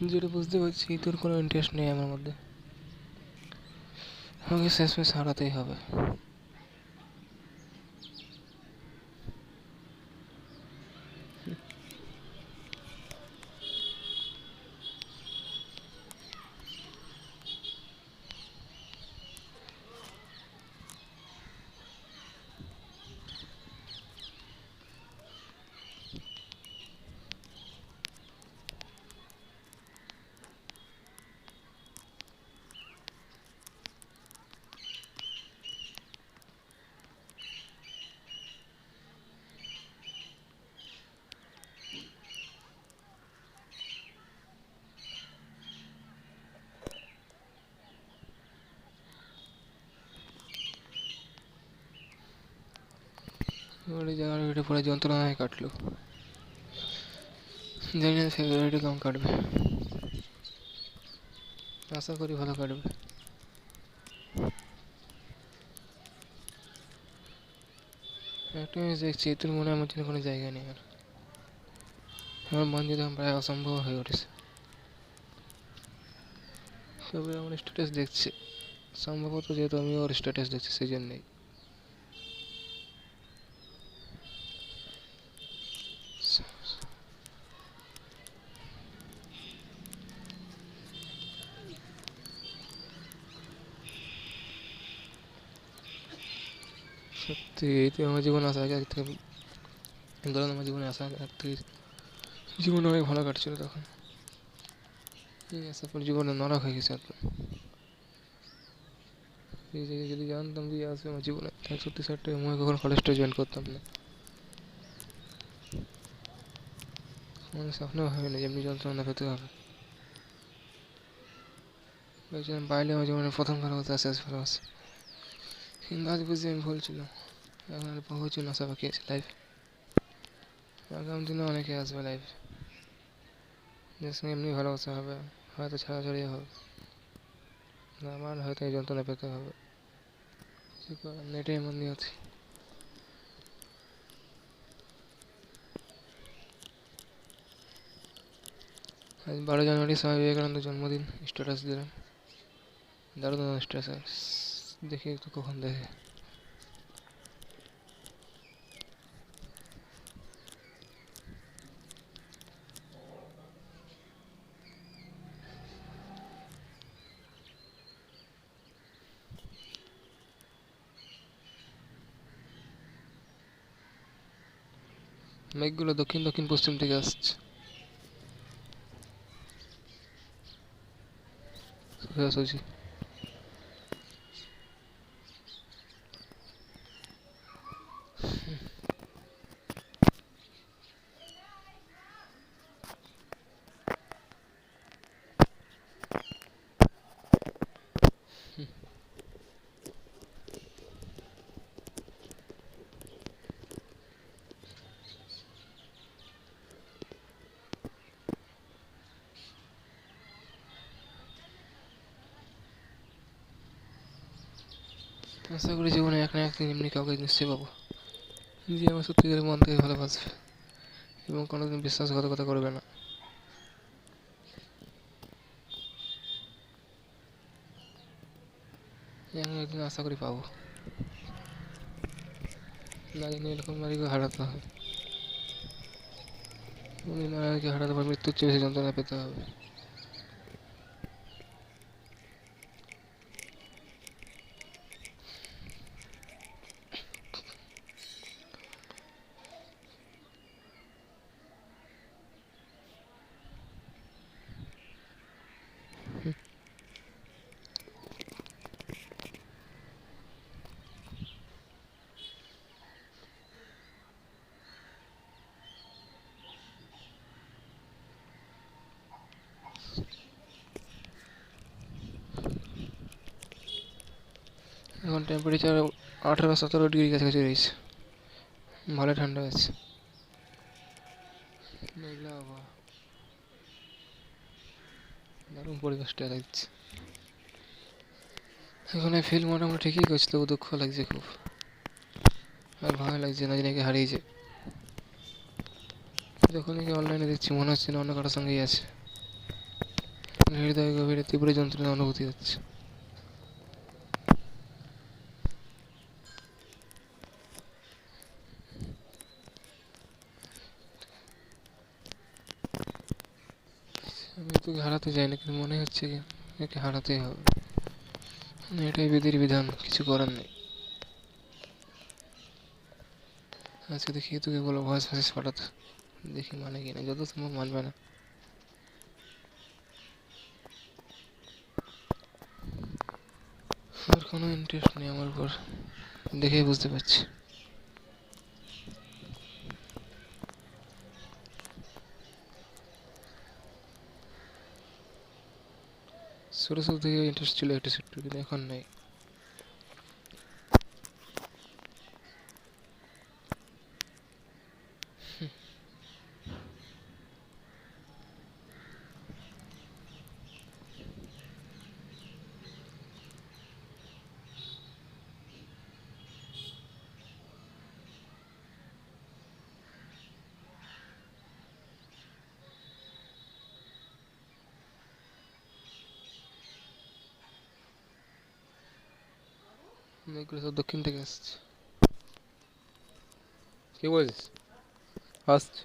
যেটা বুঝতে পারছি তোর কোনো ইন্টারেস্ট নেই আমার মধ্যে, আমাকে শেষমেশ হারাতেই হবে। এবার এই জায়গাটা এটা পরে যন্ত্রণায় কাটলো, জানি না ফেব্রুয়ারিটা কেমন কাটবে, আশা করি ভালো কাটবে। একটা জিনিস দেখছি তোর মনে আমার জন্য কোনো জায়গা নেই আর, আমার মন যদি প্রায় অসম্ভব হয়ে উঠেছে। সবাই আমার স্ট্যাটাস দেখছে, সম্ভবত যেহেতু আমি ওর স্ট্যাটাস দেখছি সেই জন্যই। সত্যি এই তো আমার জীবনে আসা আগে থেকে, ধরুন আমার জীবনে আসা আগে থেকে জীবন অনেক ভালো কাটছিল তখন, এই আসার পর জীবনে নরক হয়ে গেছে একদম। এই জায়গায় যদি জানতাম যে আসবে আমার জীবনে, তাহলে সত্যি স্যারটা মনে কখনো কলেজটা জয়েন করতাম না। আমার স্বপ্নেও ভাবিনি যে এমনি যন্ত্রণা পেতে হবে। ভেবেছিলাম পাইলে আমার জীবনে প্রথম ভালোবাসা, শেষ ভালোবাসা, কিন্তু আজ বুঝি আমি ভুল ছিলাম। এখন আর প্রচুর আশা বাকি আছে লাইফে, আগামী দিনে অনেকে আসবে লাইফে, যার সঙ্গে এমনি ভালোবাসা হবে, হয়তো ছাড়াছাড়ি হবে, আমার হয়তো এই যন্ত্রণা পেতে হবে, কিছু করার নেই, এটাই আমার নিয়তি। আজ 12 জানুয়ারি স্বামী বিবেকানন্দের জন্মদিন, স্ট্যাটাস দিলাম, দারুণ স্ট্যাটাস, দেখি একটু কখন দেখে। মেঘগুলো দক্ষিণ দক্ষিণ পশ্চিম থেকে আসছে, সোজাসুজি। আশা করি জীবনে এক না একদিন এমনি কাউকে নিশ্চয়ই পাবো, যে আমার সত্যিকারের মন থেকে ভালোবাসবে এবং কোনোদিন বিশ্বাসঘাতকতা করবে না। এমন একদিন আশা করি পাবো, না জানি এরকম নারীকে হারাতে হবে, নারীকে হারাতে পারে মৃত্যুর চেয়ে বেশি যন্ত্রণা পেতে হবে। এখন টেম্পারেচার 18-17 ডিগ্রি কাছাকাছি রয়েছে, ভালো ঠান্ডা আছে, মেঘলা আবহাওয়া, দারুণ পরিবেশটা লাগছে। এখন এই ফিল মোটামুটি ঠিকই করছে, তবু দুঃখ লাগছে খুব, আর ভয় লাগছে না জানি হারিয়েছে। যখনই অনলাইনে দেখছি মনে হচ্ছে না অন্য কারোর সঙ্গেই আছে। হৃদয় গভীরে তীব্র যন্ত্রণা অনুভূতি হচ্ছে। আমি তোকে হারাতে চাই না, কিন্তু মনে হচ্ছে কি একে হারাতেই হবে। মানে এটাই বিধির বিধান, কিছু করার নেই। আজকে দেখি তোকে বলো ভয়েস মেসেজ পাঠাতে, দেখি মানে কিনা, যত সম্ভব মানবে না। আর কোনো ইন্টারেস্ট নেই আমার উপর, দেখেই বুঝতে পারছি। ছোটো ছোটো থেকে ইন্টারেস্ট ছিল একটা ছোট্ট, কিন্তু এখন নেই। এগুলো সব দক্ষিণ থেকে আসছে। কে বলছিস? আসছে।